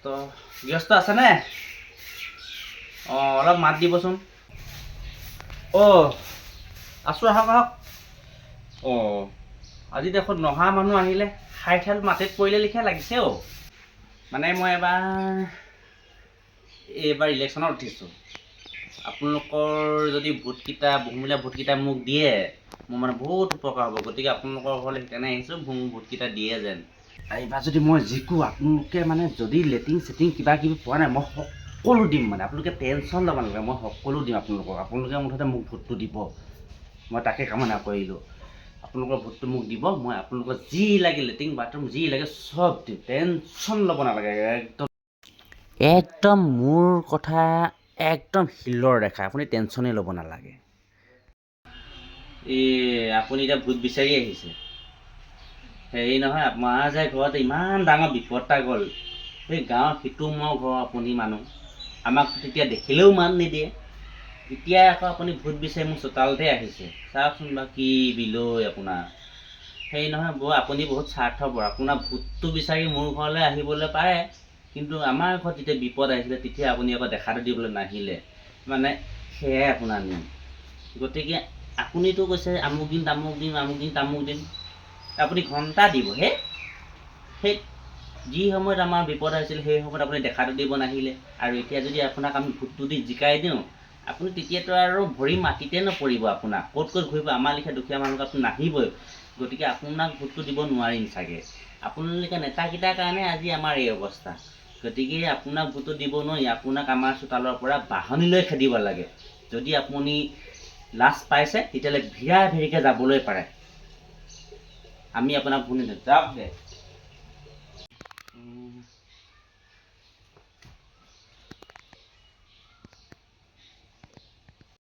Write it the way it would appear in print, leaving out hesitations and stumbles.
তো ব্যস্ত আছেনে? অলপ মাত দিবচোন। আছোঁ, আহক আহক। আজি দেখোন নহা মানুহ আহিলে, খাই খেল মাটিত পৰিলে লিখা লাগিছে মানে মই এইবাৰ ইলেকশ্যনত উঠিছোঁ। আপোনালোকৰ যদি ভোটকেইটা বহুমূলীয়া ভোটকেইটা মোক দিয়ে, মোৰ মানে বহুত উপকাৰ হ'ব। গতিকে আপোনালোকৰ ঘৰলৈ সেইকাৰণে আহিছোঁ, ভোটকেইটা দিয়ে যেন। এইবাৰ যদি মই জিকো, আপোনালোকে মানে যদি লেট্ৰিন চেটিং কিবা কিবি পোৱা নাই, মই সকলো দিম। মানে আপোনালোকে টেনশ্যন ল'ব নালাগে, মই সকলো দিম আপোনালোকক। আপোনালোকে মুঠতে মোক ভোটটো দিব, মই তাকে কামনা কৰিলোঁ। আপোনালোকৰ ভোটটো মোক দিব, মই আপোনালোকৰ যি লাগে লেট্ৰিন বাথৰুম যি লাগে চব দিম, টেনশ্যন ল'ব নালাগে। একদম মোৰ কথা একদম শিলৰ ৰেখা, আপুনি টেনশ্যনেই ল'ব নালাগে। আপুনি এতিয়া ভোট বিচাৰি আহিছে? হেৰি নহয়, আমাৰ যে ঘৰত ইমান ডাঙৰ বিপদ এটা গ'ল, সেই গাঁৱৰ সিটো মোৰ ঘৰ আপুনি মানুহ, আমাক তেতিয়া দেখিলেও মান নিদিয়ে। এতিয়া আকৌ আপুনি ভোট বিচাৰি মোৰ চোতালতে আহিছে। চাওকচোন বাৰু কি বিলৈ আপোনাৰ। হেৰি নহয় আপুনি বহুত স্বাৰ্থপৰ। আপোনাৰ ভোটটো বিচাৰি মোৰ ঘৰলৈ আহিবলৈ পাৰে, কিন্তু আমাৰ ঘৰত যেতিয়া বিপদ আহিছিলে তেতিয়া আপুনি আকৌ দেখাটো দিবলৈ নাহিলে। মানে সেয়াই আপোনাৰ নিয়ম। গতিকে আপুনিতো কৈছে আমুক দিন তামুক দিম, আমুক দিন তামুক দিম। আপুনি ঘণ্টা দিব সেই যি সময়ত আমাৰ বিপদ আহিছিল সেই সময়ত আপুনি দেখাটো দিব নাহিলে। আৰু এতিয়া যদি আপোনাক আমি ভোটটো দি জিকাই দিওঁ, আপুনি তেতিয়াতো আৰু ভৰি মাটিতে নপৰিব। আপোনাক ক'ত ক'ত ঘূৰিব, আমাৰ লিখীয়া দুখীয়া মানুহক আপুনি নাহিবই। গতিকে আপোনাক ভোটটো দিব নোৱাৰিম চাগে। আপোনালোকে নেতাকেইটাৰ কাৰণে আজি আমাৰ এই অৱস্থা। গতিকে আপোনাক ভোটটো দিব নোৱাৰি, আপোনাক আমাৰ চোতালৰ পৰা বাঢ়নি লৈ খেদিব লাগে। যদি আপুনি লাজ পাইছে তেতিয়াহ'লে ভিৰা ভিৰিকৈ যাবলৈ পাৰে। আমি আপোনাক ভোট নিদিওঁ, যাওক দে।